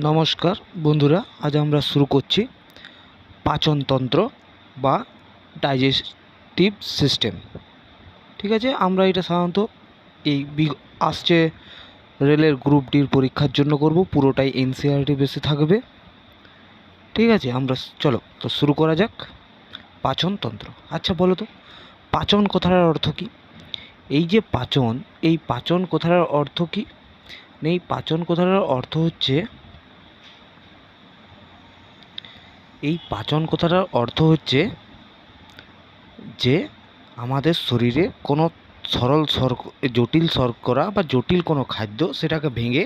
নমস্কার বন্ধুরা, আজ আমরা শুরু করছি পাচনতন্ত্র বা ডাইজেস্টিভ সিস্টেম। ঠিক আছে, আমরা এটা সাধারণত এই আসছে রেলের গ্রুপ ডির পরীক্ষার জন্য করব, পুরোটাই এনসিইআরটি বেসে থাকবে। ঠিক আছে, আমরা চলো তো শুরু করা যাক। পাচনতন্ত্র, আচ্ছা বলো তো পাচন কথাটার অর্থ কী? এই যে পাচন, এই পাচন কথাটার অর্থ কী? এই পাচন কথাটার অর্থ হচ্ছে, এই পাচন কথাটার অর্থ হচ্ছে যে আমাদের শরীরে কোনো সরল জটিল শর্করা বা জটিল কোনো খাদ্য সেটাকে ভেঙে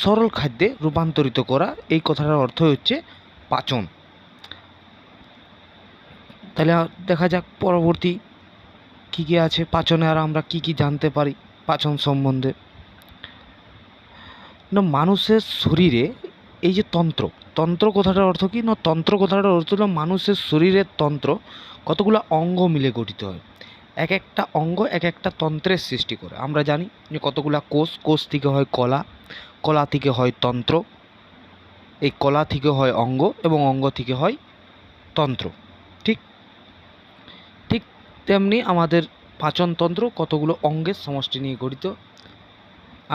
সরল খাদ্যে রূপান্তরিত করা, এই কথাটার অর্থ হচ্ছে পাচন। তাহলে দেখা যাক পরবর্তী কী কী আছে পাচনে, আর আমরা কি কি জানতে পারি পাচন সম্বন্ধে। না, মানুষের শরীরে এই যে তন্ত্র, তন্ত্র কথাটার অর্থ কী? না, তন্ত্র কথাটার অর্থ হলো মানুষের শরীরের তন্ত্র কতগুলো অঙ্গ মিলে গঠিত হয়। এক একটা অঙ্গ এক একটা তন্ত্রের সৃষ্টি করে। আমরা জানি যে কতগুলা কোষ, কোষ থেকে হয় কলা, কলা থেকে হয় তন্ত্র, এই কলা থেকে হয় অঙ্গ, এবং অঙ্গ থেকে হয় তন্ত্র। ঠিক ঠিক তেমনি আমাদের পাচনতন্ত্র কতগুলো অঙ্গের সমষ্টি নিয়ে গঠিত।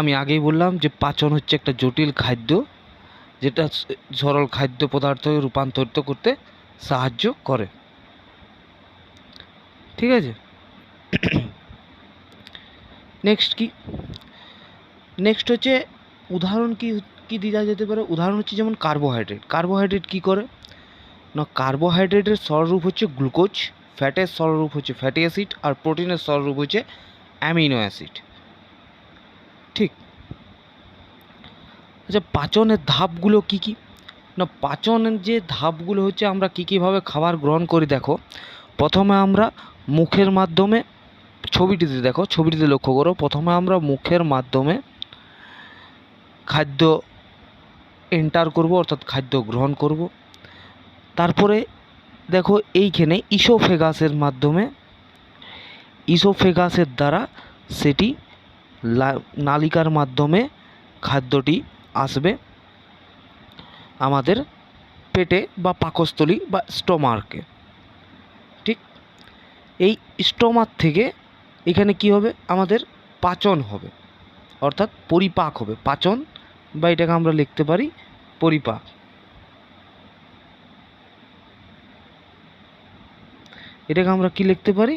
আমি আগেই বললাম যে পাচন হচ্ছে একটা জটিল খাদ্য, যেটা সরল খাদ্য পদার্থকে রূপান্তরিত করতে সাহায্য করে। ঠিক আছে, নেক্সট কি? নেক্সট হচ্ছে উদাহরণ কি কি দেওয়া যেতে পারে? উদাহরণ হচ্ছে যেমন কার্বোহাইড্রেট। কার্বোহাইড্রেট কী করে? না, কার্বোহাইড্রেটের সরলরূপ হচ্ছে গ্লুকোজ, ফ্যাটের সরলরূপ হচ্ছে ফ্যাটি অ্যাসিড, আর প্রোটিনের সরলরূপ হচ্ছে অ্যামিনো অ্যাসিড। ঠিক। আচ্ছা, পাচনের ধাপগুলো কি কি? না, পাচনের যে ধাপগুলো হচ্ছে আমরা কী কীভাবে খাবার গ্রহণ করি দেখো। প্রথমে আমরা মুখের মাধ্যমে, ছবিটিতে দেখো, ছবিটিতে লক্ষ্য করো, প্রথমে আমরা মুখের মাধ্যমে খাদ্য এন্টার করব, অর্থাৎ খাদ্য গ্রহণ করব। তারপরে দেখো এইখানে ইসোফেগাসের মাধ্যমে, ইসোফেগাসের দ্বারা সেটি নালিকার মাধ্যমে খাদ্যটি আসবে আমাদের পেটে বা পাকস্থলী বা স্টোমাকে। ঠিক, এই স্টোমাক থেকে এখানে কি হবে? আমাদের পাচন হবে, অর্থাৎ পরিপাক হবে। পাচন, বা এটাকে আমরা লিখতে পারি পরিপাক। এটাকে আমরা কি লিখতে পারি?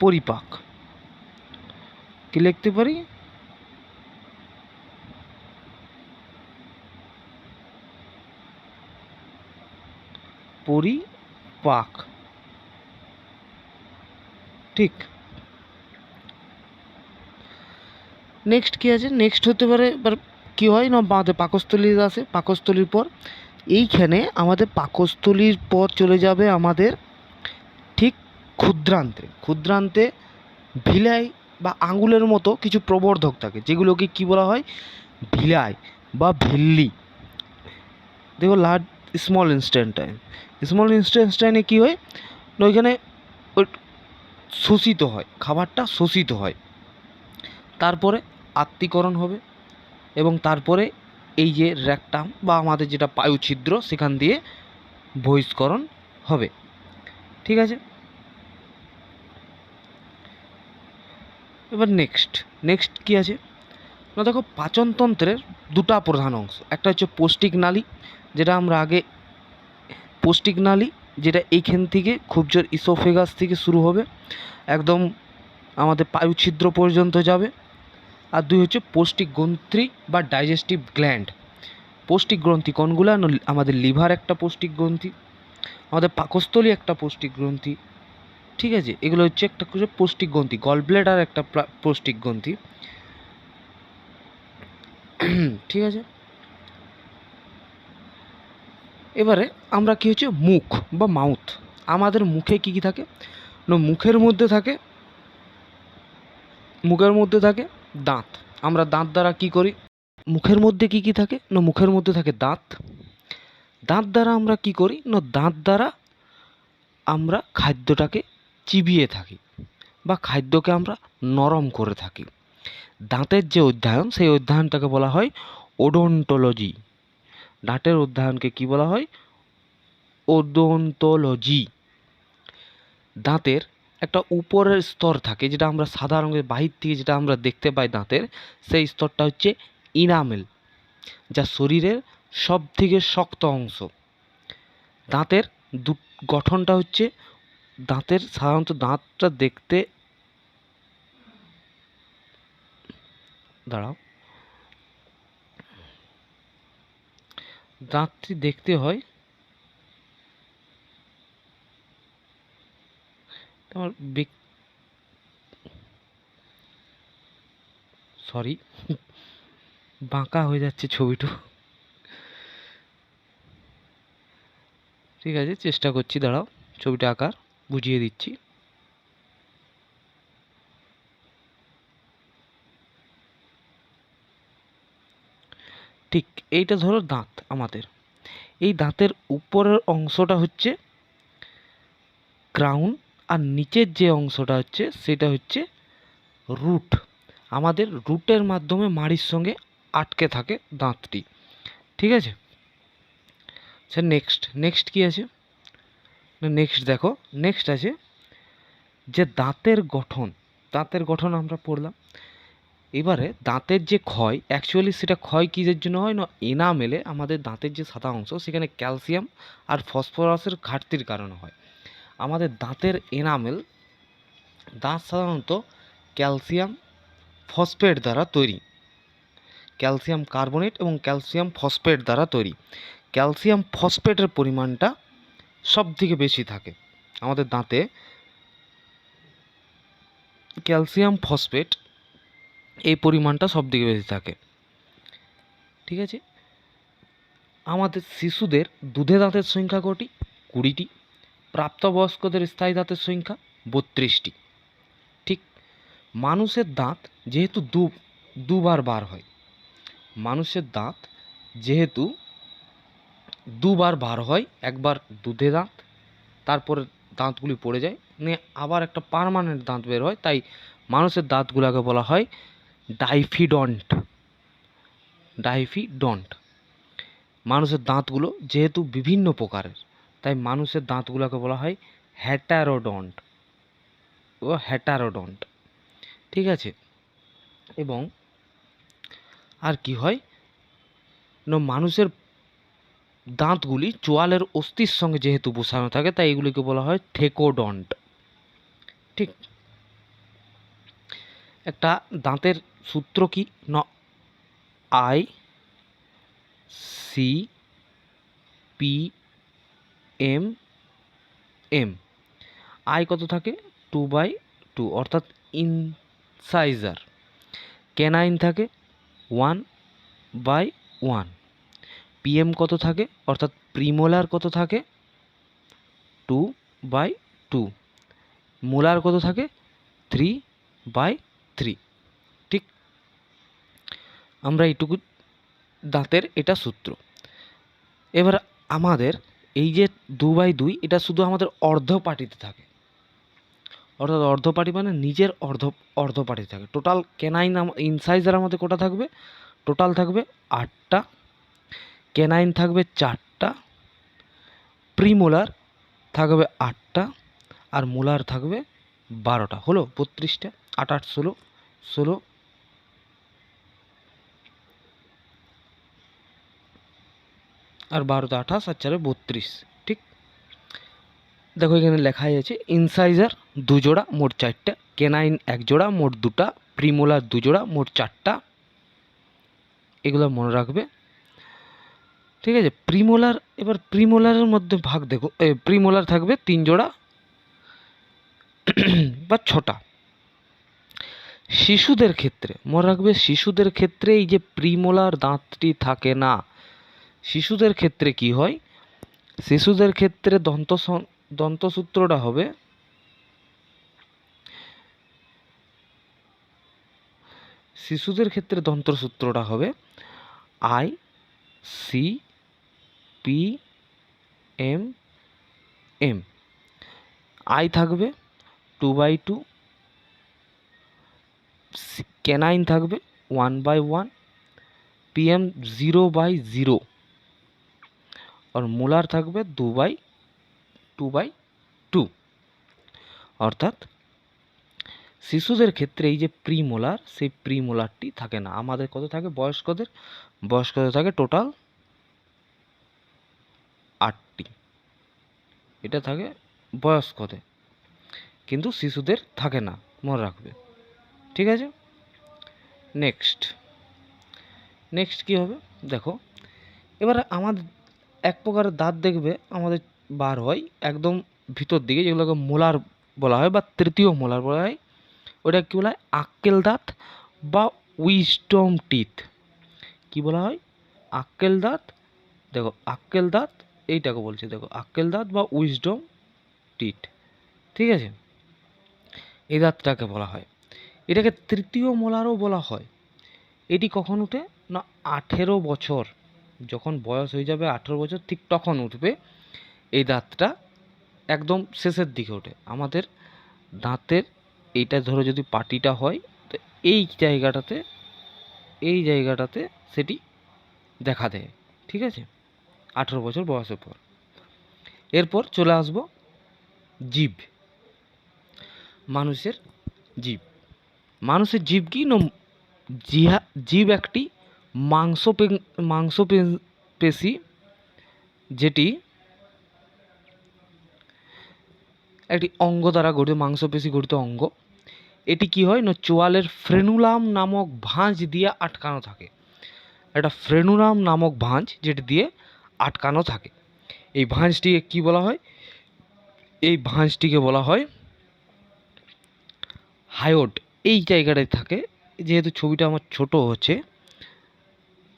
পরিপাক। কি লিখতে পারি? পরিপাক। ঠিক। নেক্সট কী আছে? নেক্সট হতে পারে এবার কী হয় না, আমাদের পাকস্থলীর আসে, পাকস্থলীর পর এইখানে আমাদের পাকস্থলীর পর চলে যাবে আমাদের ঠিক ক্ষুদ্রান্তে। ক্ষুদ্রান্তে ভিলাই বা আঙুলের মতো কিছু প্রবর্ধক থাকে, যেগুলোকে কি বলা হয়? ভিলাই বা ভিল্লি। দেখো লার্জ স্মল ইনস্ট্যান্টাইন, স্মল ইনস্ট্যান্টাইনে কী হয় না, ওইখানে ওই শোষিত হয়, খাবারটা শোষিত হয়, তারপরে আত্তীকরণ হবে, এবং তারপরে এই যে রেকটাম বা আমাদের যেটা পায়ুছিদ্র, সেখান দিয়ে বহিষ্করণ হবে। ঠিক আছে, এবার নেক্সট কী আছে না, দেখো পাচনতন্ত্রের দুটা প্রধান অংশ। একটা হচ্ছে পৌষ্টিক নালী, যেটা আমরা আগে পৌষ্টিক নালী, যেটা এইখান থেকে খুব জোর ইসোফেগাস থেকে শুরু হবে, একদম আমাদের পায়ুছিদ্র পর্যন্ত যাবে। আর দুই হচ্ছে পৌষ্টিক গ্রন্থি বা ডাইজেস্টিভ গ্ল্যান্ড। পৌষ্টিক গ্রন্থি কোনগুলো? আমাদের লিভার একটা পৌষ্টিক গ্রন্থি, আমাদের পাকস্থলী একটা পৌষ্টিক গ্রন্থি। ঠিক আছে, এগুলো হচ্ছে একটা পৌষ্টিক গ্রন্থি। গল ব্লাডার একটা পৌষ্টিক গ্রন্থি। ঠিক আছে, এবারে আমরা কি হচ্ছে মুখ বা মাউথ। আমাদের মুখে কি কি থাকে না, মুখের মধ্যে থাকে দাঁত। আমরা দাঁত দ্বারা কি করি? মুখের মধ্যে কি কি থাকে না, মুখের মধ্যে থাকে দাঁত। দাঁত দ্বারা আমরা কি করি না, দাঁত দ্বারা আমরা খাদ্যটাকে চিবিয়ে থাকি বা খাদ্যকে আমরা নরম করে থাকি। দাঁতের যে অধ্যয়ন, সেই অধ্যয়নটাকে বলা হয় ওডোন্টোলজি। দাঁতের অধ্যয়নকে কি বলা হয়? ওডোন্টোলজি। দাঁতের একটা উপরের স্তর থাকে, যেটা আমরা সাধারণত বাহির থেকে যেটা আমরা দেখতে পাই দাঁতের, সেই স্তরটা হচ্ছে ইনামেল, যা শরীরের সব থেকে শক্ত অংশ। দাঁতের গঠনটা হচ্ছে, দাঁতের সাধারণত দাঁতটা দেখতে, দাঁড়াও, দাঁতটি দেখতে হয়, আমার সরি বাঁকা হয়ে যাচ্ছে ছবিটা। ঠিক আছে, চেষ্টা করছি, দাঁড়াও, ছবিটা আঁকার বুঝিয়ে দিচ্ছি। ঠিক এইটা ধরো দাঁত আমাদের, এই দাঁতের উপরের অংশটা হচ্ছে ক্রাউন, আর নিচের যে অংশটা হচ্ছে সেটা হচ্ছে রুট। আমাদের রুটের মাধ্যমে মাড়ির সঙ্গে আটকে থাকে দাঁতটি। ঠিক আছে স্যার, নেক্সট কি আছে? নেক্সট দেখো, নেক্সট আছে যে দাঁতের গঠন আমরা পড়লাম। এবারে দাঁতের যে ক্ষয়, অ্যাকচুয়ালি সেটা ক্ষয় কিসের জন্য হয় না, এনামেলে আমাদের দাঁতের যে সাদা অংশ সেখানে ক্যালসিয়াম আর ফসফরাসের ঘাটতির কারণে হয়। আমাদের দাঁতের এনামেল, দাঁত সাধারণত ক্যালসিয়াম ফসফেট দ্বারা তৈরি, ক্যালসিয়াম কার্বনেট এবং ক্যালসিয়াম ফসফেট দ্বারা তৈরি। ক্যালসিয়াম ফসফেটের পরিমাণটা সব থেকে বেশি থাকে আমাদের দাঁতে। ক্যালসিয়াম ফসফেট এই পরিমাণটা সব থেকে বেশি থাকে। ঠিক আছে, আমাদের শিশুদের দুধে দাঁতের সংখ্যা কটি? 20টি। প্রাপ্তবয়স্কদের স্থায়ী দাঁতের সংখ্যা 32টি। ঠিক, মানুষের দাঁত যেহেতু দুবার বার হয়, মানুষের দাঁত যেহেতু দুবার বার হয়, একবার দুধে দাঁত, তারপরে দাঁতগুলি পড়ে যায়, নিয়ে আবার একটা পার্মানেন্ট দাঁত বের হয়, তাই মানুষের দাঁতগুলোকে বলা হয় ডাইফিডন্ট। মানুষের দাঁতগুলো যেহেতু বিভিন্ন প্রকারের, তাই মানুষের দাঁতগুলোকে বলা হয় হ্যাটারোডন্ট। ঠিক আছে, এবং আর কি হয় না, মানুষের দাঁতগুলি চোয়ালের অস্থির সঙ্গে যেহেতু বসানো থাকে, তাই এগুলিকে বলা হয় থেকোডন্ট। ঠিক, একটা দাঁতের সূত্র কি না, I C P M M. I কত থাকে? 2/2, অর্থাৎ ইনসাইজার। ক্যানাইন থাকে 1/1। পিএম কত থাকে, অর্থাৎ প্রিমোলার কত থাকে? 2/2। মোলার কত থাকে? 3/3। ঠিক, আমরা এইটুকু দাঁতের এটা সূত্র। এবার আমাদের এই যে 2/2, এটা শুধু আমাদের অর্ধপাটিতে থাকে, অর্থাৎ অর্ধপাটি মানে নিজের অর্ধপাটি থাকে। টোটাল ক্যানাইন ইনসাইজার আমাদের কটা থাকবে? টোটাল থাকবে 8টা, ক্যানাইন থাকবে 4টা, প্রিমোলার থাকবে 8টা, আর মোলার থাকবে 12টা। হলো 32টা। 8 8 16, 16 আর 12তে 28 আর 4 32। ঠিক, দেখো এখানে লেখাই আছে ইনসাইজার 2 জোড়া মোট 4টা, ক্যানাইন 1 জোড়া মোট 2টা, প্রিমোলার 2 জোড়া মোট 4টা। এগুলো মনে রাখবে। ঠিক আছে, প্রিমোলার, এবার প্রিমোলারের মধ্যে ভাগ দেখো, প্রিমোলার থাকবে 3 জোড়া বা 6টা। শিশুদের ক্ষেত্রে মনে রাখবে, শিশুদের ক্ষেত্রে এই যে প্রিমোলার দাঁতটি থাকে না। শিশুদের ক্ষেত্রে কি হয়? শিশুদের ক্ষেত্রে দন্তসূত্রটা হবে, শিশুদের ক্ষেত্রে দন্তসূত্রটা হবে I C P M M. I থাকবে 2/2, ক্যানাইন থাকবে 1/1, PM 0/0 আর মোলার থাকবে 2/2 অর্থাৎ শিশুদের ক্ষেত্রে এই যে প্রিমোলার, সেই প্রিমোলারটি থাকে না। আমাদের কত থাকে? বয়স্কদের থাকে টোটাল 8টি। এটা থাকে বয়স্কদের, কিন্তু শিশুদের থাকে না, মনে রাখবে। ঠিক আছে, নেক্সট কি হবে দেখো। এবারে আমাদের এক প্রকারের দাঁত দেখবে আমাদের বার হয় একদম ভিতর দিকে, যেগুলোকে মোলার বলা হয় বা তৃতীয় মোলার বলা হয়। ওটা কী বলা হয়? আক্কেল দাঁত বা উইজডম টিথ। কি বলা হয়? আক্কেল দাঁত। দেখো আক্কেল দাঁত এইটাকে বলছে, দেখো আক্কেল দাঁত বা উইজডম টিথ। ঠিক আছে, এই দাঁতটাকে বলা হয়। এটাকে তৃতীয় মোলারও বলা হয়। এটি কখন উঠে না? 18 বছর, যখন বয়স হয়ে যাবে 18 বছর ঠিক তখন উঠবে। এই দাঁতটা একদম শেষের দিকে ওঠে আমাদের দাঁতের। এইটা ধরো যদি পাটিটা হয়, তো এই জায়গাটাতে সেটি দেখা দেয়। ঠিক আছে, 18 বছর বয়সের পর। এরপর চলে আসবো জিভ। মানুষের জিভ কি না? জিভ একটি মাংসপেশি, যেটি একটি অঙ্গ দ্বারা গঠিত, মাংসপেশি গঠিত অঙ্গ। এটি কি হয় না? চোয়ালের ফ্রেনুলাম নামক ভাঁজ দিয়ে আটকানো থাকে। একটা ফ্রেনুলাম নামক ভাঁজ যেটি দিয়ে আটকানো থাকে। এই ভাঁজটিকে কি বলা হয়? এই ভাঁজটিকে বলা হয় হায়োড। এই জায়গাটায় থাকে। যেহেতু ছবিটা আমার ছোট হচ্ছে,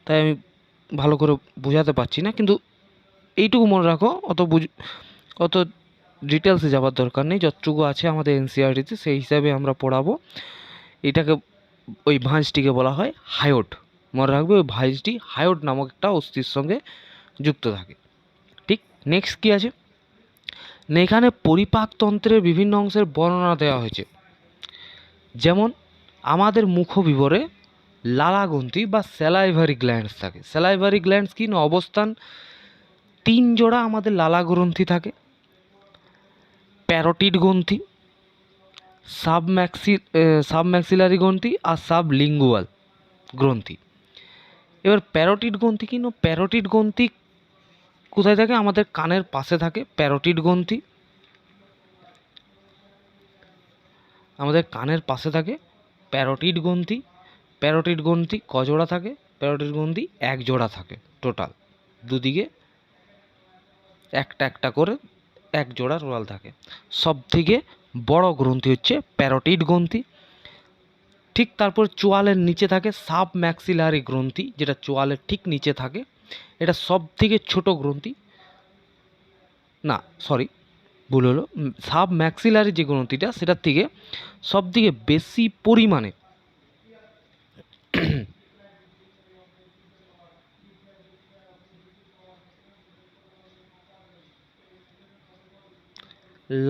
তাই আমি ভালো করে বোঝাতে পারছি না, কিন্তু এইটুকু মনে রাখো, অত ডিটেলসে যাওয়ার দরকার নেই। যতটুকু আছে আমাদের এনসিইআরটিতে সেই হিসাবে আমরা পড়াবো। এটাকে, ওই ভাঁজটিকে বলা হয় হায়োড। মনে রাখবে, ওই ভাঁজটি হায়োড নামক একটা অস্থির সঙ্গে যুক্ত থাকে। ঠিক, নেক্সট কি আছে না? এখানে পরিপাকতন্ত্রের বিভিন্ন অংশের বর্ণনা দেওয়া হয়েছে। যেমন আমাদের মুখবিবরে লালাগ্রন্থি বা স্যালাইভারি গ্ল্যান্ডস থাকে। স্যালাইভারি গ্ল্যান্ডস কি না? অবস্থান 3 জোড়া আমাদের লালাগ্রন্থি থাকে। প্যারোটিড গ্রন্থি, সাবম্যাক্সিলারি গ্রন্থি আর সাবলিঙ্গুয়াল গ্রন্থি। এবার প্যারোটিড গ্রন্থি কি না? প্যারোটিড গ্রন্থি কোথায় থাকে? আমাদের কানের পাশে থাকে প্যারোটিড গ্রন্থি। আমাদের কানের পাশে থাকে প্যারোটিড গ্রন্থি। প্যারোটিড গ্রন্থি কজোড়া থাকে? প্যারোটিড গ্রন্থি 1 জোড়া থাকে টোটাল। দুদিকে একটা করে 1 জোড়া টোটাল থাকে। সব থেকে বড় গ্রন্থি হচ্ছে প্যারোটিড গ্রন্থি। ঠিক তারপর চোয়ালের নিচে থাকে সাবম্যাক্সিলারি গ্রন্থি, যেটা চোয়ালের ঠিক নিচে থাকে। এটা সব থেকে ছোট গ্রন্থি। না সরি, ভুল হলো। সাবম্যাক্সিলারি যে গ্রন্থিটা, সেটার থেকে সব থেকে বেশি পরিমাণে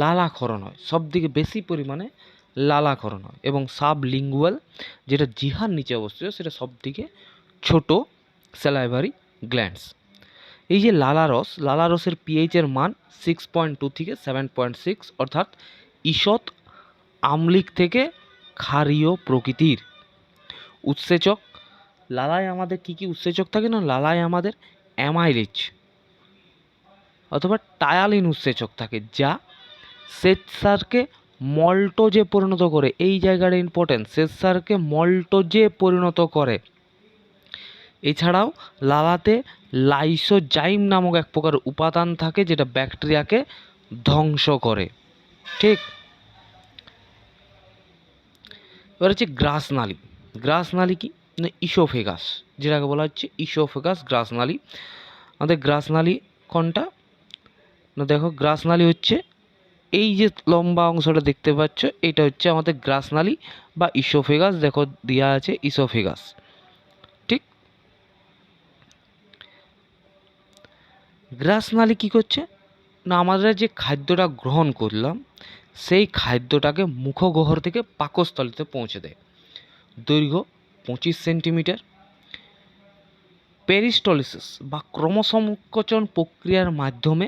লালাক্ষরণ হয়, সব থেকে বেশি পরিমাণে লালাক্ষরণ হয়। এবং সাবলিঙ্গুয়াল, যেটা জিহার নিচে অবস্থিত, সেটা সব থেকে ছোট স্যালাইভারি গ্ল্যান্ডস। এই যে লালারসের পিএইচের মান 6.2 থেকে 7.6, অর্থাৎ ঈষৎ আম্লিক থেকে ক্ষারীয় প্রকৃতির। উৎসেচক, লালায় আমাদের কি কি উৎসেচক থাকে না? লালায় আমাদের অ্যামাইলেজ অথবা টায়ালিন উৎসেচক থাকে, যা শ্বেতসারকে মল্টোজে পরিণত করে। এই জায়গাটা ইম্পর্টেন্ট, শ্বেতসারকে মল্টোজে পরিণত করে। এছাড়াও লালাতে লাইসোজাইম নামক এক প্রকার উপাদান থাকে, যেটা ব্যাকটেরিয়াকে ধ্বংস করে। ঠিক, এবার হচ্ছে গ্রাসনালী। গ্রাসনালী কি না? ইসোফেগাস, যেটাকে বলা হচ্ছে ইসোফেগাস গ্রাসনালী। আমাদের গ্রাসনালী কোনটা না? দেখো গ্রাসনালী হচ্ছে এই যে লম্বা অংশটা দেখতে পাচ্ছ, এটা হচ্ছে আমাদের গ্রাসনালী বা ইসোফেগাস। দেখো দেওয়া আছে ইসোফেগাস। ঠিক, গ্রাসনালী কি করছে না? আমরা যে খাদ্যটা গ্রহণ করলাম, সেই খাদ্যটাকে মুখগহ্বর থেকে পাকস্থলীতে পৌঁছে দেয়। দৈর্ঘ্য 25 সেন্টিমিটার, পেরিস্টলিসিস বা ক্রমসংকোচন প্রক্রিয়ার মাধ্যমে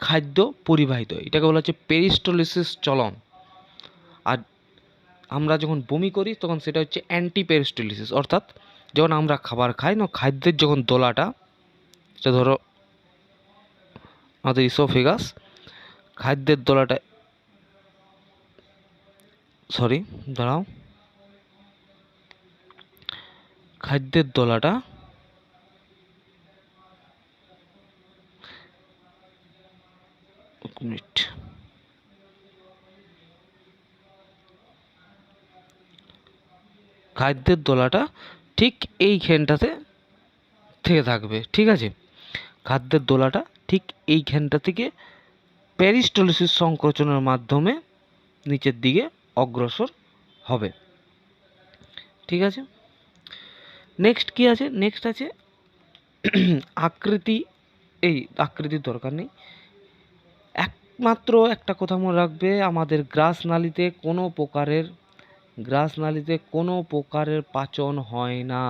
খাদ্য পরিবাহিত হয়, এটাকে বলা হচ্ছে পেরিস্টলিসিস চলন। আর আমরা যখন বমি করি তখন সেটা হচ্ছে অ্যান্টি পেরিস্টলিসিস, অর্থাৎ যখন আমরা খাবার খাই না, খাদ্যের যখন দোলাটা, সেটা ধরো আমাদের ইসোফেগাস, খাদ্যের দোলাটা, সরি দাঁড়াও, খাদ্যের দোলাটা মিনিট, খাদ্যের দোলাটা ঠিক এইখানটাতে থেকে থাকবে, ঠিক আছে। খাদ্যের দোলাটা ঠিক এইখানটা থেকে পেরিস্টলিসিস সংকোচনের মাধ্যমে নিচের দিকে অগ্রসর হবে, ঠিক আছে। নেক্সট কি আছে? নেক্সট আছে আকৃতি। এই আকৃতির দরকার নেই, একমাত্র একটা কথা মনে রাখবে, আমাদের গ্রাসনালীতে কোনো প্রকারের পাচন হয় না।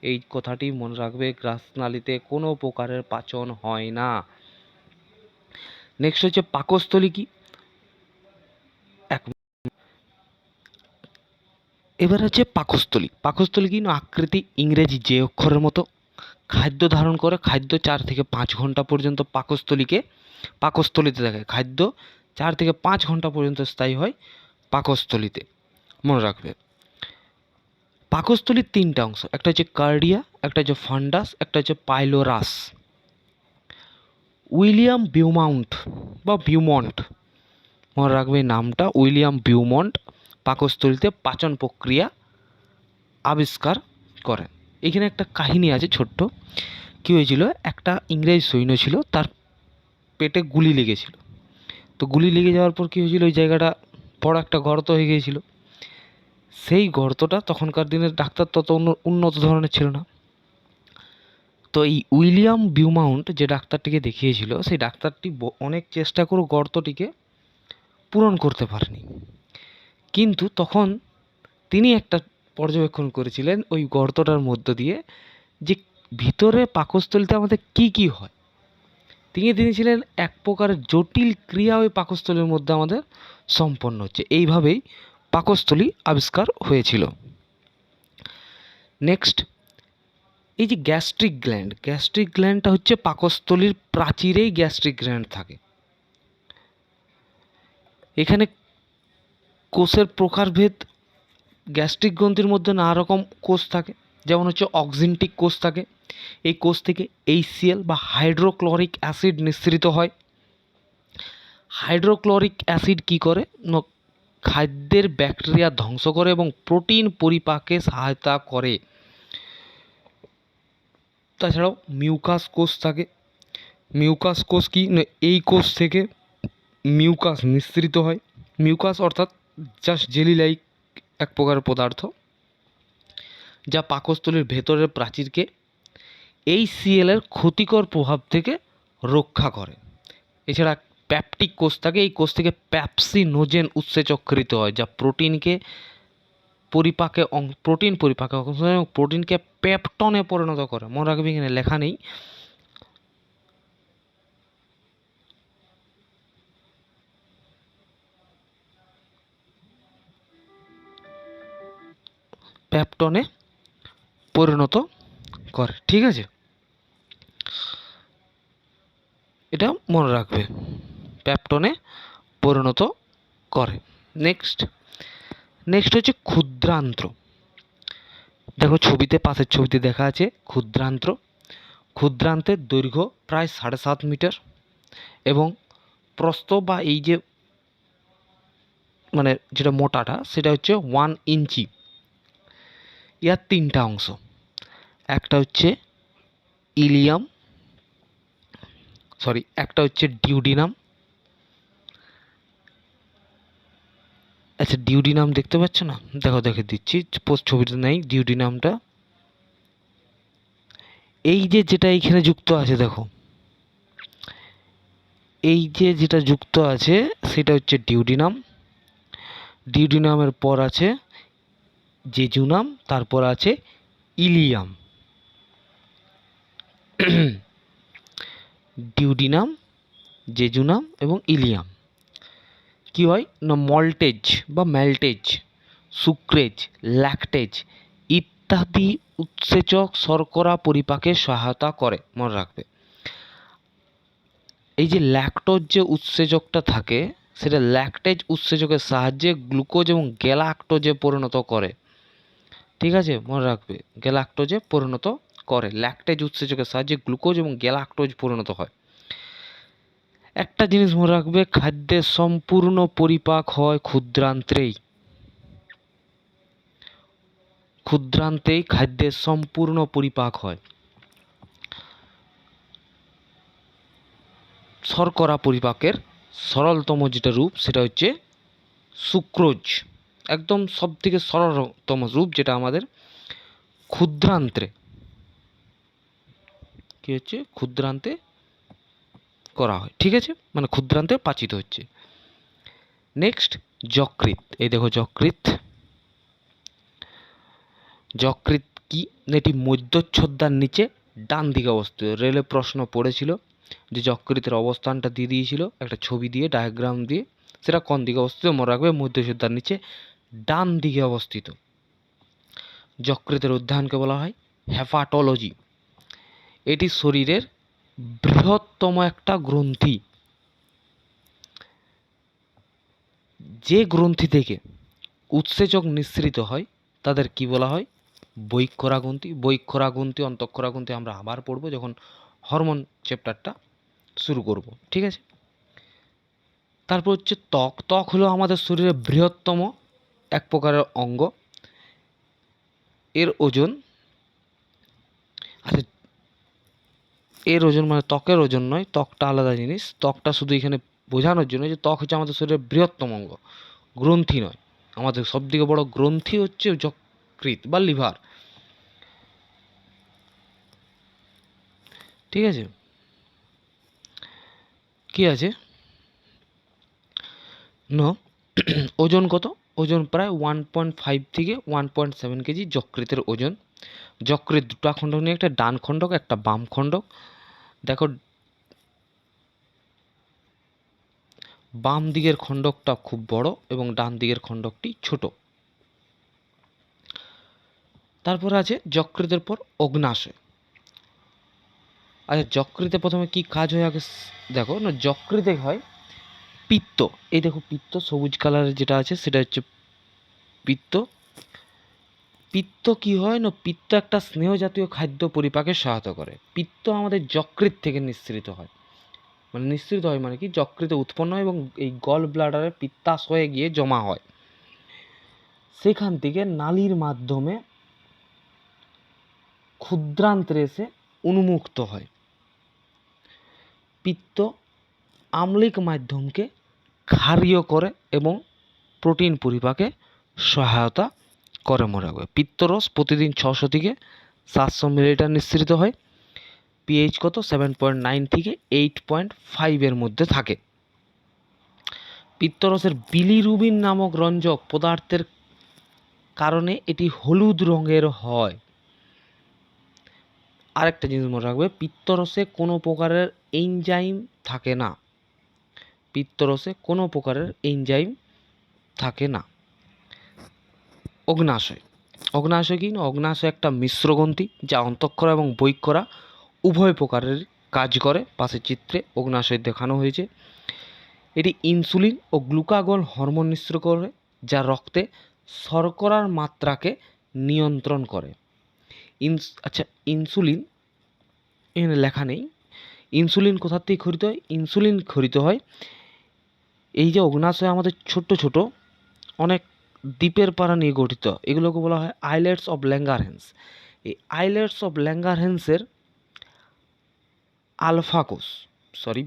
এই কথাটি মনে রাখবে, গ্রাসনালীতে কোনো প্রকারের পাচন হয় না। নেক্সট হচ্ছে পাকস্থলী কি। এবার হচ্ছে পাকস্থলী। পাকস্থলী কি না, আকৃতি ইংরেজি যে অক্ষরের মতো, খাদ্য ধারণ করে, খাদ্য 4 থেকে 5 ঘন্টা পর্যন্ত পাকস্থলীতে থাকে। খাদ্য 4 থেকে 5 ঘন্টা পর্যন্ত স্থায়ী হয় পাকস্থলীতে, মনে রাখবে। পাকস্থলীর 3টা অংশ, একটা হচ্ছে কার্ডিয়া, একটা হচ্ছে ফান্ডাস, একটা হচ্ছে পাইলোরাস। উইলিয়াম বিউমন্ট, মনে রাখবে নামটা, উইলিয়াম বিউমন্ট পাকস্থলীতে পাচন প্রক্রিয়া আবিষ্কার করেন। এখানে একটা কাহিনী আছে ছোট্ট। কী হয়েছিল, একটা ইংরেজ সৈন্য ছিল, তার পেটে গুলি লেগেছিল। তো গুলি লেগে যাওয়ার পর কী হয়েছিল, ওই জায়গাটা বড় একটা গর্ত হয়ে গিয়েছিল। সেই গর্তটা, তখনকার দিনের ডাক্তার তত উন্নত ধরনের ছিল না। তো এই উইলিয়াম বিউমাউন্ট যে ডাক্তারটিকে দেখিয়েছিল, সেই ডাক্তারটি অনেক চেষ্টা করে গর্তটিকে পূরণ করতে পারেনি। কিন্তু তখন তিনি একটা পর্যবেক্ষণ করেছিলেন ওই গর্তটার মধ্য দিয়ে, যে ভিতরে পাকস্থলীতে আমাদের কি কি হয়। তিনি ছিলেন এক প্রকারের জটিল ক্রিয়া ওই পাকস্থলীর মধ্যে আমাদের সম্পন্ন হচ্ছে। এইভাবেই পাকস্থলী আবিষ্কার হয়েছিল। নেক্সট, এই যে গ্যাস্ট্রিক গ্ল্যান্ডটা হচ্ছে পাকস্থলীর প্রাচীরেই গ্যাস্ট্রিক গ্ল্যান্ড থাকে। এখানে কোষের প্রকারভেদ, গ্যাস্ট্রিক গ্রন্থির মধ্যে নানা রকম কোষ থাকে, যেমন হচ্ছে অক্সিনটিক কোষ থাকে। এই কোষ থেকে HCl বা হাইড্রোক্লোরিক অ্যাসিড নিঃসৃত হয়। হাইড্রোক্লোরিক অ্যাসিড কি করে, খাদ্যের ব্যাকটেরিয়া ধ্বংস করে এবং প্রোটিন পরিপাকে সহায়তা করে। তাছাড়াও মিউকাস কোষ থাকে। মিউকাস কোষ কি, এই কোষ থেকে মিউকাস নিঃসৃত হয়। মিউকাস অর্থাৎ জাস্ট জেলি লাইক এক প্রকার পদার্থ, যা পাকস্থলীর ভেতরের প্রাচীরকে HCl এর ক্ষতিকর প্রভাব থেকে রক্ষা করে। এছাড়া প্যাপটিক কোষ থাকে, এই কোষ থেকে প্যাপসিনোজেন উৎসেচকৃত হয়, যা প্রোটিনকে প্রোটিনকে পেপটনে পরিণত করে। মনে রাখবে, এখানে লেখা নেই। পেপটনে পরিণত করে, ঠিক আছে, এটা মনে রাখবে, পেপটনে পরিণত করে। নেক্সট হচ্ছে ক্ষুদ্রান্ত্র। দেখো ছবিতে, পাশের ছবিতে দেখা আছে ক্ষুদ্রান্ত্র। ক্ষুদ্রান্তের দৈর্ঘ্য প্রায় 7.5 মিটার এবং প্রস্থ বা এই যে মানে যেটা মোটাটা, সেটা হচ্ছে 1 ইঞ্চি। ইয়ার 3টা অংশ, একটা হচ্ছে একটা হচ্ছে ডিউডিনাম। আচ্ছা, ডিউডিনাম দেখতে পাচ্ছ না? দেখো, দেখে দিচ্ছি, ছবিটা নেই ডিউডিনামটা। এই যে যেটা এইখানে যুক্ত আছে, দেখো এই যে যেটা যুক্ত আছে সেটা হচ্ছে ডিউডিনামের পর আছে জেজুনাম, তারপর আছে ইলিয়াম, ডিউডিনাম, জেজুনাম এবং ইলিয়াম। কি হয় না মল্টেজ বা ম্যাল্টেজ, সুক্রেজ, ল্যাকটেজ ইত্যাদি উৎসেচক শর্করা পরিপাকে সহায়তা করে, মনে রাখবে। এই যে ল্যাকটোজ যে উৎসেচকটা থাকে সেটা ল্যাকটেজ উৎসেচকের সাহায্যে গ্লুকোজ এবং গ্যালাক্টোজে পরিণত করে। ঠিক আছে, মনে রাখবে গ্যালাক্টোজে পরিণত করে, ল্যাকটেজ উৎসেচকের সাহায্যে গ্লুকোজ এবং গ্যালাক্টোজ পরিণত হয়। একটা জিনিস মনে রাখবে, খাদ্যের সম্পূর্ণ পরিপাক হয় ক্ষুদ্রান্ত্রেই। ক্ষুদ্রান্তেই খাদ্যের সম্পূর্ণ পরিপাক হয়। শর্করা পরিপাকের সরলতম যেটা রূপ সেটা হচ্ছে সুক্রোজ, একদম সব থেকে সরলতম রূপ, যেটা আমাদের ক্ষুদ্রান্তে কি হচ্ছে, ক্ষুদ্রান্তে করা হয়। ঠিক আছে, মানে ক্ষুদ্রান্তে পাচিত হচ্ছে। নেক্সট যকৃৎ। এই দেখো যকৃৎ। যকৃৎ কি, এটি মধ্যচ্ছদার নিচে ডান দিকে অবস্থিত। রেলে প্রশ্ন পড়েছিল যে যকৃতের অবস্থানটা দিয়ে দিয়েছিল একটা ছবি দিয়ে, ডায়াগ্রাম দিয়ে, সেটা কোন দিকে অবস্থিত মনে রাখবে, মধ্যচ্ছদার নিচে ডান দিকে অবস্থিত। যকৃতের অধ্যয়নকে বলা হয় হেপাটোলজি। এটি শরীরের বৃহত্তম একটা গ্রন্থি। যে গ্রন্থি থেকে উৎসেচক নিঃসৃত হয় তাদের কি বলা হয়, বৈক্ষরা গ্রন্থি। বৈক্ষরা গ্রন্থি, অন্তঃক্ষরা গ্রন্থি আমরা আবার পড়বো যখন হরমোন চ্যাপ্টারটা শুরু করব। ঠিক আছে, তারপর হচ্ছে ত্বক। ত্বক হলো আমাদের শরীরের বৃহত্তম এক প্রকারের অঙ্গ। এর ওজন, আচ্ছা এর ওজন মানে ত্বকের ওজন নয়, ত্বকটা আলাদা জিনিস। ত্বকটা শুধু এখানে বোঝানোর জন্য যে ত্বক হচ্ছে আমাদের শরীরের বৃহত্তম অঙ্গ, গ্রন্থি নয়। আমাদের সবথেকে বড় গ্রন্থি হচ্ছে যকৃৎ বা লিভার। ঠিক আছে, কি আছে ন ওজন কত, ওজন প্রায় 1.5 থেকে 1.7 কেজি যকৃতের ওজন। যকৃৎ দুটো খণ্ডক নিয়ে, একটা ডান খণ্ডক একটা বাম খণ্ডক। দেখো বাম দিকের খণ্ডকটা খুব বড় এবং ডান দিকের খণ্ডকটি ছোট। তারপর আছে যকৃতের পর অগ্নাশয়। আচ্ছা যকৃতে প্রথমে কি কাজ হয় আগে দেখো না। যকৃতে হয় পিত্ত। এই দেখো পিত্ত, সবুজ কালারের যেটা আছে সেটা হচ্ছে পিত্ত। পিত্ত কি হয় না, পিত্ত একটা স্নেহ জাতীয় খাদ্য পরিপাকে সহায়তা করে। পিত্ত আমাদের যকৃৎ থেকে নিঃসৃত হয়, মানে নিঃসৃত হয় মানে কি, যকৃতে উৎপন্ন হয় এবং এই গল ব্লাডারে পিত্তাশয়ে গিয়ে জমা হয়। সেখান থেকে নালীর মাধ্যমে ক্ষুদ্রান্ত্রে এসে উন্মুক্ত হয়। পিত্ত আম্লিক মাধ্যমকে ক্ষারীয় করে এবং প্রোটিন পরিপাকে সহায়তা করে। মনে রাখবে পিত্তরস প্রতিদিন 600 থেকে 700 মিলিলিটার নিঃসৃত হয়। পিএইচ কত, 7.9 থেকে 8.5 এর মধ্যে থাকে। পিত্তরসের বিলিরুবিন নামক রঞ্জক পদার্থের কারণে এটি হলুদ রঙের হয়। আরেকটা জিনিস মনে রাখবে, পিত্তরসে কোনো প্রকারের এনজাইম থাকে না। পিত্তরসে কোনো প্রকারের এনজাইম থাকে না। অগ্নাশয়। অগ্নাশয় কি না, অগ্নাশয় একটা মিশ্রগ্রন্থি যা অন্তঃক্ষরা এবং বৈক্ষরা উভয় প্রকারের কাজ করে। পাশের চিত্রে অগ্নাশয় দেখানো হয়েছে। এটি ইনসুলিন ও গ্লুকাগন হরমোন নিঃসৃত করে যা রক্তে শর্করার মাত্রাকে নিয়ন্ত্রণ করে। আচ্ছা ইনসুলিন এখানে লেখা নেই। ইনসুলিন কোথা থেকে খরিত হয়, ইনসুলিন খরিত হয় এই যে অগ্নাশয় আমাদের ছোট ছোট অনেক দ্বীপের পাড়া নিয়ে গঠিত, এগুলোকে বলা হয় আইল্যান্ডস অফ ল্যাঙ্গারহ্যান্স। এই আইল্যান্ডস অফ ল্যাঙ্গারহ্যান্সের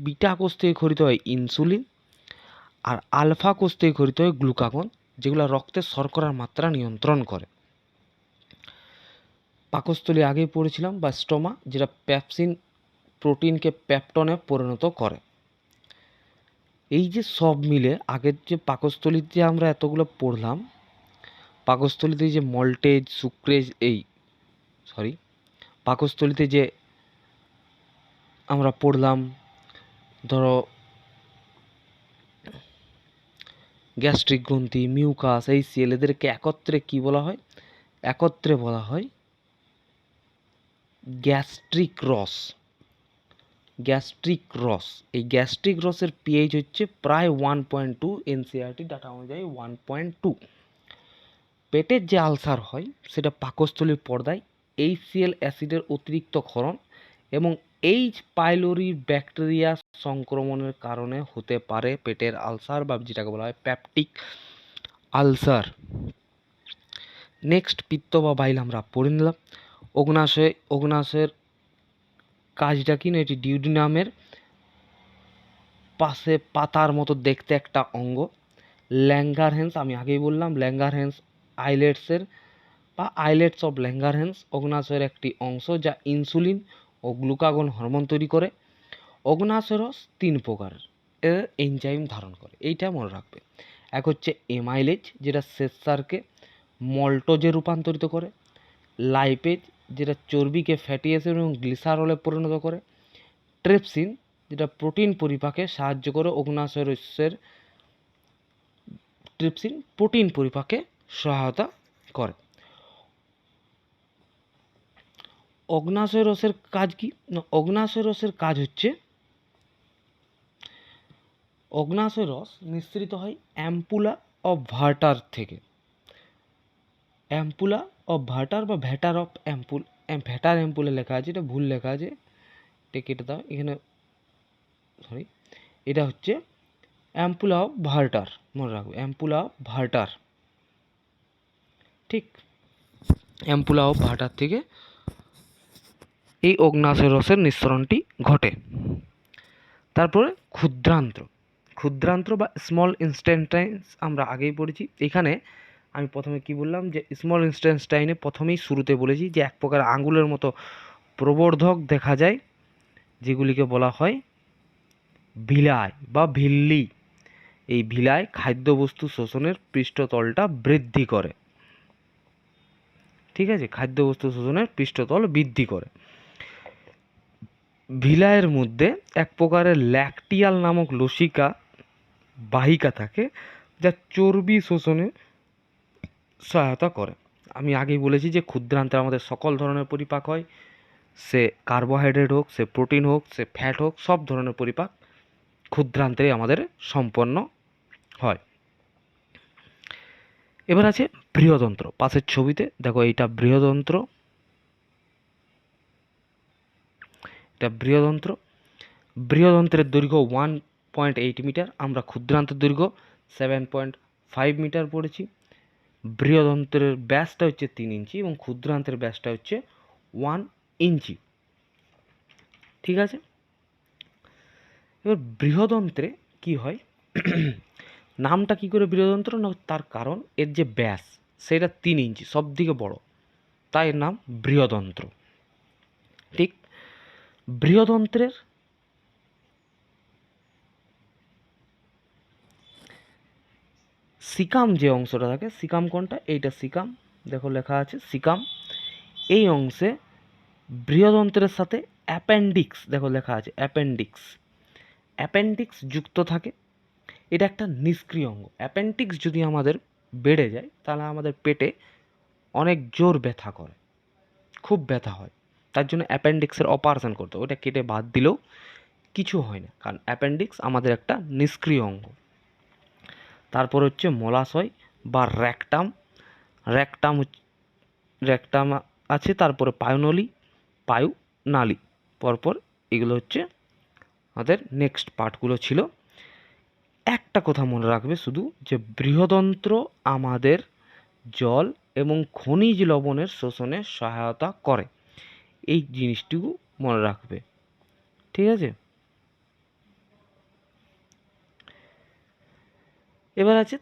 বিটা কোষ থেকে খরিত হয় ইনসুলিন, আর আলফা কোষ থেকে খরিত হয় গ্লুকাগন, যেগুলো রক্তে শর্করার মাত্রা নিয়ন্ত্রণ করে। পাকস্থলী আগেই পড়েছিলাম, বা স্টোমা, যেটা পেপসিন প্রোটিনকে পেপটনে পরিণত করে। এই যে সব মিলে আগের যে পাকস্থলীতে আমরা এতগুলো পড়লাম, পাকস্থলীতে যে মল্টেজ সুক্রেজ পাকস্থলীতে যে আমরা পড়লাম, ধরো গ্যাস্ট্রিক গ্রন্থি, মিউকাস, HCl, এদেরকে একত্রে কি বলা হয়? একত্রে বলা হয় গ্যাস্ট্রিক রস। গ্যাস্ট্রিক রস, এই গ্যাস্ট্রিক রসের পিএইচ হচ্ছে প্রায় 1.2, এনসিআরটি ডাটা অনুযায়ী 1.2। পেটের যে আলসার হয় সেটা পাকস্থলীর পর্দায় HCl অ্যাসিডের অতিরিক্ত ক্ষরণ এবং H. পাইলোরি ব্যাকটেরিয়া সংক্রমণের কারণে হতে পারে পেটের আলসার, বা যেটাকে বলা হয় পেপটিক আলসার। নেক্সট, পিত্ত বা বাইল আমরা পড়ে নিলাম। অগ্নাশয়ের কাজটা কি না, এটি ডিউডিনামের পাশে পাতার মতো দেখতে একটা অঙ্গ। ল্যাঙ্গারহ্যান্স, আমি আগেই বললাম, ল্যাঙ্গারহ্যান্স আইলেটসের বা আইলেটস অফ ল্যাঙ্গারহ্যান্স অগ্নাশয়ের একটি অংশ যা ইনসুলিন ও গ্লুকাগন হরমোন তৈরি করে। অগ্নাশয় রস 3 প্রকারের, এর এনজাইম ধারণ করে, এইটা মনে রাখবে। এক হচ্ছে এমাইলেজ, যেটা শ্বেতসারকে মল্টোজে রূপান্তরিত করে। লাইপেজ, যেটা চর্বিকে ফ্যাটি অ্যাসিড এবং গ্লিসারলে পরিণত করে। ট্রিপসিন, যেটা প্রোটিন পরিপাকে সাহায্য করে। অগ্নাশয় রসের ট্রিপসিন প্রোটিন পরিপাকে সহায়তা করে। অগ্নাশয় রসের কাজ কি না, অগ্নাশয় রসের কাজ হচ্ছে, অগ্নাশয় রস নিঃসৃত হয় অ্যাম্পুলা অফ ভার্টার থেকে। অ্যাম্পুলা অফ ভার্টার বা ভ্যাটার অফ অ্যাম্পুল, ভ্যাটার অ্যাম্পুলে লেখা আছে, এটা ভুল লেখা আছে, এটা কেটে দাও এখানে, এটা হচ্ছে অ্যাম্পুলা অফ ভার্টার, মনে রাখবে অ্যাম্পুলা অফ ভার্টার, ঠিক। অ্যাম্পুলা অফ ভার্টার থেকে এই অগ্নাশয় রসের নিঃসরণটি ঘটে। তারপরে ক্ষুদ্রান্ত্র বা স্মল ইনস্টেন্টাইনস আমরা আগেই পড়েছি। এখানে আমি প্রথমে কি বললাম, যে স্মল ইনস্টেন্টাইনে প্রথমেই শুরুতে বলেছি যে এক প্রকার আঙুলের মতো প্রবর্ধক দেখা যায়, যেগুলিকে বলা হয় ভিলাই বা ভিল্লি। এই ভিলাই খাদ্যবস্তু শোষণের পৃষ্ঠতলটা বৃদ্ধি করে, ঠিক আছে, খাদ্যবস্তু শোষণের পৃষ্ঠতল বৃদ্ধি করে। ভিলাইয়ের মধ্যে এক প্রকারের ল্যাকটিয়াল নামক লসিকা বাহিকা থাকে, যা চর্বি শোষণে সহায়তা করে। আমি আগেই বলেছি যে ক্ষুদ্রান্তে আমাদের সকল ধরনের পরিপাক হয়, সে কার্বোহাইড্রেট হোক, সে প্রোটিন হোক, সে ফ্যাট হোক, সব ধরনের পরিপাক ক্ষুদ্রান্তেই আমাদের সম্পন্ন হয়। এবার আছে বৃহদন্ত্র, পাশের ছবিতে দেখো, এইটা বৃহদন্ত্র, এটা বৃহদন্ত্র। বৃহদন্ত্রের দৈর্ঘ্য 1.8 মিটার, আমরা ক্ষুদ্রান্তের দৈর্ঘ্য 7.5 মিটার পড়েছি। বৃহদন্ত্রের ব্যাসটা হচ্ছে 3 ইঞ্চি এবং ক্ষুদ্রান্তের ব্যাসটা হচ্ছে 1 ইঞ্চি, ঠিক আছে। এবার বৃহদন্ত্রে কি হয়, নামটা কি করে বৃহদন্ত্র না, তার কারণ এর যে ব্যাস সেটা 3 ইঞ্চি, সব থেকে বড়, তাই এর নাম বৃহদন্ত্র, ঠিক। বৃহদন্ত্রের সিকাম যে অংশটা থাকে, সিকাম কোনটা, এইটা সিকাম, দেখো লেখা আছে সিকাম। এই অংশে বৃহদন্ত্রের সাথে অ্যাপেন্ডিক্স, দেখো লেখা আছে অ্যাপেন্ডিক্স, অ্যাপেন্ডিক্স যুক্ত থাকে। এটা একটা নিষ্ক্রিয় অঙ্গ। অ্যাপেন্ডিক্স যদি আমাদের বেড়ে যায় তাহলে আমাদের পেটে অনেক জোর ব্যথা করে, খুব ব্যথা হয়, তার জন্য অ্যাপেন্ডিক্সের অপারেশন করতে হয়। ওটা কেটে বাদ দিলেও কিছু হয় না, কারণ অ্যাপেন্ডিক্স আমাদের একটা নিষ্ক্রিয় অঙ্গ। তারপর হচ্ছে মলাশয় বা র্যাকটাম, র্যাকটাম র্যাকটাম আছে, তারপরে পায়ুনালী, পরপর এগুলো হচ্ছে আমাদের নেক্সট পার্টগুলো ছিল। একটা কথা মনে রাখবে শুধু, যে বৃহদন্ত্র আমাদের জল এবং খনিজ লবণের শোষণে সহায়তা করে, এই জিনিসটুকু মনে রাখবে, ঠিক আছে। এবার আছে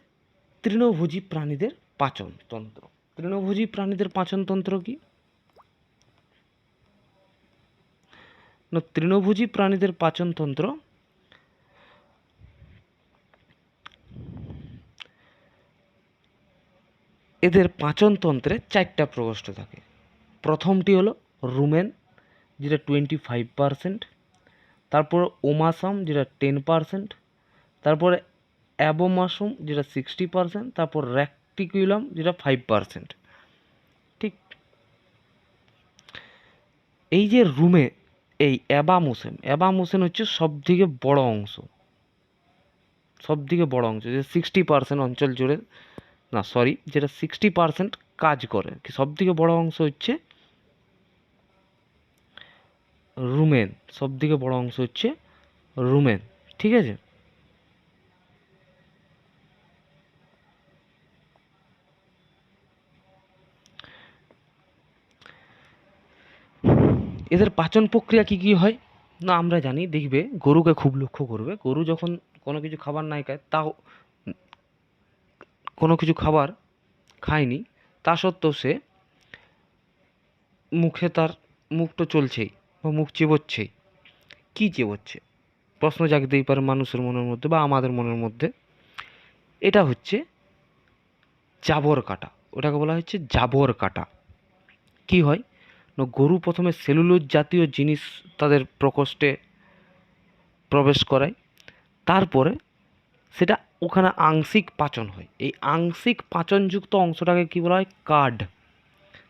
তৃণভোজী প্রাণীদের পাচনতন্ত্র। তৃণভোজী প্রাণীদের পাচনতন্ত্র কি না, তৃণভোজী প্রাণীদের পাচনতন্ত্র এদের পাচনতন্ত্রে 4টা প্রকোষ্ঠ থাকে। প্রথমটি হলো রুমেন, যেটা 25%, তারপরে ওমাসাম, যেটা 10%, তারপরে অ্যাবোমাসুম, যেটা 60%, তারপর র্যাকটিকুলাম, যেটা 5%। ঠিক এই যে রুমে এই অ্যাবামোসেন হচ্ছে সবথেকে বড় অংশ, যেটা 60% অঞ্চল জুড়ে, না সরি, যেটা 60% কাজ করে। সব থেকে বড় অংশ হচ্ছে রুমেন, ঠিক আছে। এদের পাচন প্রক্রিয়া কি কি হয় না আমরা জানি। দেখবে গরুকে খুব লক্ষ্য করবে, গরু যখন কোনো কিছু খাবার নাই খায়, তাও কোনো কিছু খাবার খায়নি, তা সত্ত্বেও সে মুখে তার মুখ তো চলছেই, বা মুখ চিবোচ্ছেই। কী চিবোচ্ছে প্রশ্ন জাগতেই পারে মানুষের মনের মধ্যে বা আমাদের মনের মধ্যে। এটা হচ্ছে জাবর কাটা, ওটাকে বলা হচ্ছে জাবর কাটা। কি হয় না, গরু প্রথমে সেলুলোজ জাতীয় জিনিস তাদের প্রকোষ্ঠে প্রবেশ করায়, তারপরে সেটা ওখানে আংশিক পাচন হয়। এই আংশিক পাচনযুক্ত অংশটাকে কী বলা হয়, কার্ড।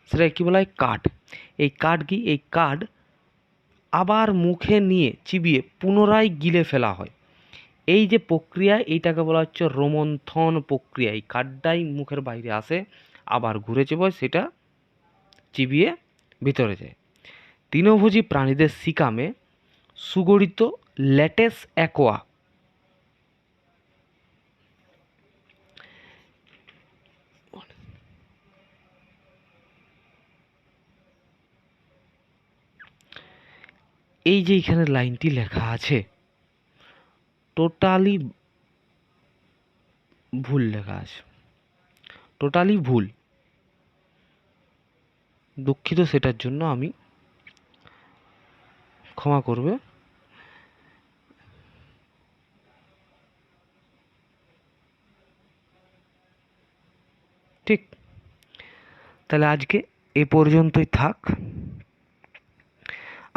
সেটাকে কী বলা হয়, কার্ড। এই কার্ড কি, এই কার্ড আবার মুখে নিয়ে চিবিয়ে পুনরায় গিলে ফেলা হয়। এই যে প্রক্রিয়া, এইটাকে বলা হচ্ছে রোমন্থন প্রক্রিয়া। এই কার্ডটাই মুখের বাইরে আসে, আবার ঘুরে চেপে সেটা চিবিয়ে ভিতরে যায়। তৃণভোজী প্রাণীদের সিকামে সুগঠিত ল্যাটেস অ্যাকোয়া, এই যে এখানে লাইনটি লেখা আছে টোটালি ভুল লেখা আছে, টোটালি ভুল, দুঃখিত। সেটার জন্য আমি ক্ষমা করবে। ঠিক, তাহলে আজকে এ পর্যন্তই থাক।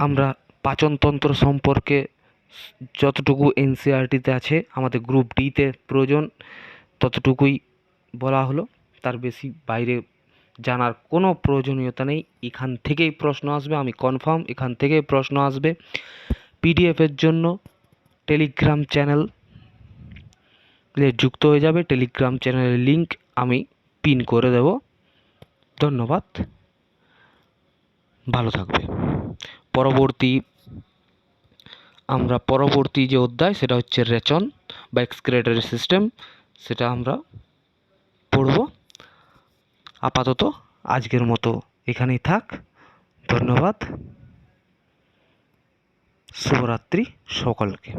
আমরা পাচনতন্ত্র সম্পর্কে যতটুকু এনসিইআরটিতে আছে, আমাদের গ্রুপ ডিতে প্রয়োজন ততটুকুই বলা হলো। তার বেশি বাইরে জানার কোনো প্রয়োজনীয়তা নেই। এখান থেকেই প্রশ্ন আসবে, আমি কনফার্ম এখান থেকেই প্রশ্ন আসবে। পিডিএফের জন্য টেলিগ্রাম চ্যানেল যুক্ত হয়ে যাবে। টেলিগ্রাম চ্যানেলের লিঙ্ক আমি পিন করে দেব। ধন্যবাদ, ভালো থাকবে। পরবর্তী যে অধ্যায় সেটা হচ্ছে রেচন বা এক্সক্রেটরি সিস্টেম, সেটা আমরা পড়ব। আপাতত আজকের মতো এখানেই থাক। ধন্যবাদ, শুভরাত্রি সকলকে।